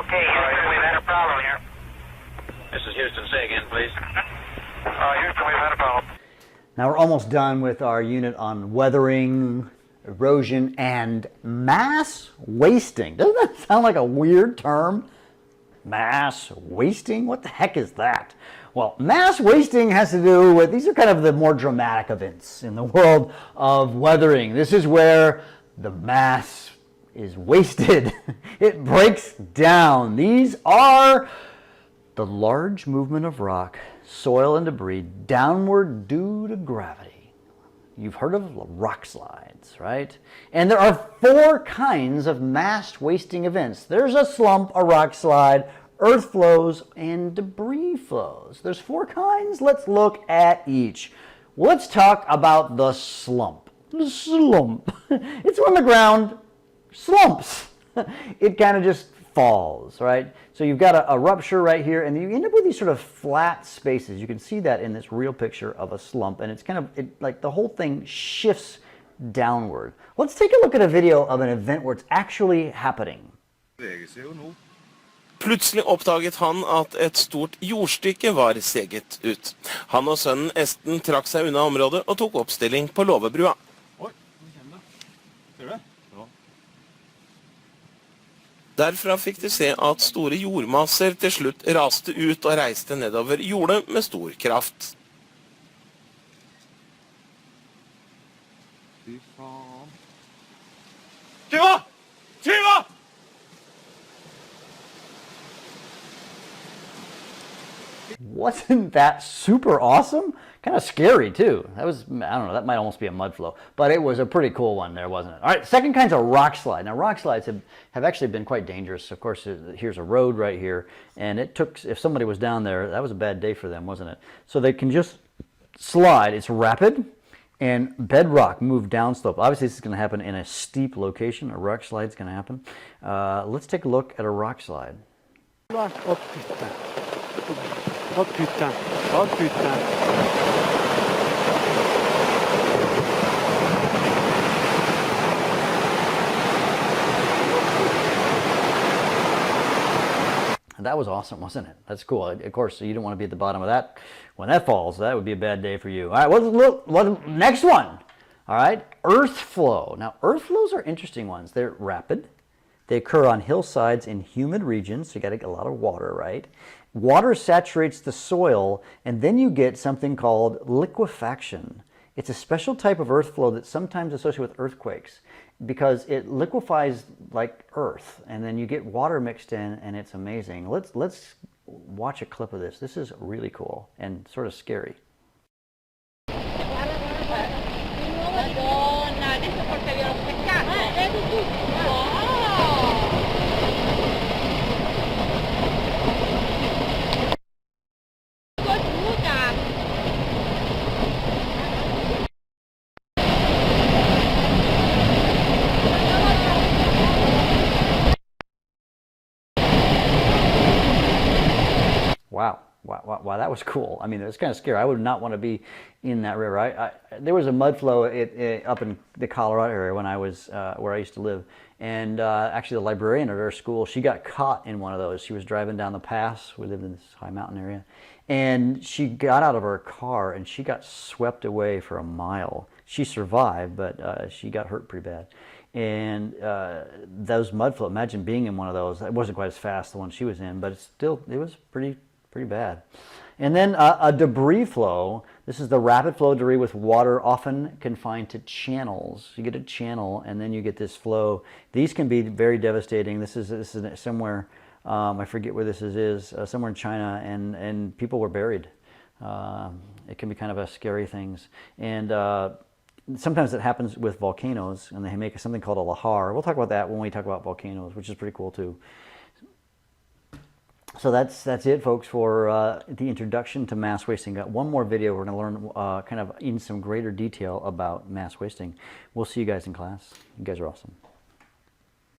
Okay, Houston, we've had a problem here. This is Houston. Say again, please. Houston, we've had a problem. Now we're almost done with our unit on weathering, erosion, and mass wasting. Doesn't that sound like a weird term? Mass wasting? What the heck is that? Well, mass wasting has to do with, these are kind of the more dramatic events in the world of weathering. This is where the mass is wasted. It breaks down. These are the large movement of rock, soil, and debris downward due to gravity. You've heard of rock slides, right? And there are 4 kinds of mass wasting events. There's a slump, a rock slide, earth flows, and debris flows. There's 4 kinds. Let's look at each. Let's talk about the slump. The slump. It's when the ground slumps. It kind of just falls, right? So you've got a rupture right here, and you end up with these sort of flat spaces. You can see that in this real picture of a slump, and it's kind of like the whole thing shifts downward. Let's take a look at a video of an event where it's actually happening. Plutselig oppdaget han at et stort jordstykke var seget ut. Han og sønnen Esten trakk seg unna området og tok oppstilling på låvebrua. Derfra fikk de se at store jordmasser til slutt raste ut og reiste nedover jordet med stor kraft. Fy faen. Tyva! Tyva! Wasn't that super awesome? Kind of scary too. That was, I don't know, that might almost be a mud flow, but it was a pretty cool one there, wasn't it? All right, second kind's a rock slide. Now rock slides have actually been quite dangerous. Of course, here's a road right here, and it took, if somebody was down there, that was a bad day for them, wasn't it? So they can just slide. It's rapid, and bedrock moved downslope. Obviously this is going to happen in a steep location. A rock slide's going to happen. Let's take a look at a rock slide. Vad putain, vad putain. That was awesome, wasn't it? That's cool. Of course, you don't want to be at the bottom of that when that falls. That would be a bad day for you. All right, look, next one. All right, earth flow. Now, earth flows are interesting ones. They're rapid. They occur on hillsides in humid regions, so you got to get a lot of water, right? Water saturates the soil, and then you get something called liquefaction. It's a special type of earth flow that's sometimes associated with earthquakes because it liquefies like earth, and then you get water mixed in, and it's amazing. Let's watch a clip of this. This is really cool and sort of scary. Wow, that was cool. I mean, it was kind of scary. I would not want to be in that river. There was a mud flow up in the Colorado area when I was where I used to live, and actually the librarian at our school, she got caught in one of those. She was driving down the pass. We lived in this high mountain area, and she got out of her car and she got swept away for a mile. She survived, but she got hurt pretty bad. And those mud flow, imagine being in one of those. It wasn't quite as fast, the one she was in, but it was pretty bad. And then a debris flow. This is the rapid flow debris with water often confined to channels. You get a channel and then you get this flow. These can be very devastating. This is somewhere, I forget where this is, somewhere in China, and people were buried. It can be kind of a scary things. And sometimes it happens with volcanoes, and they make something called a lahar. We'll talk about that when we talk about volcanoes, which is pretty cool too. So that's it, folks, for the introduction to mass wasting. Got one more video. We're going to learn kind of in some greater detail about mass wasting. We'll see you guys in class. You guys are awesome.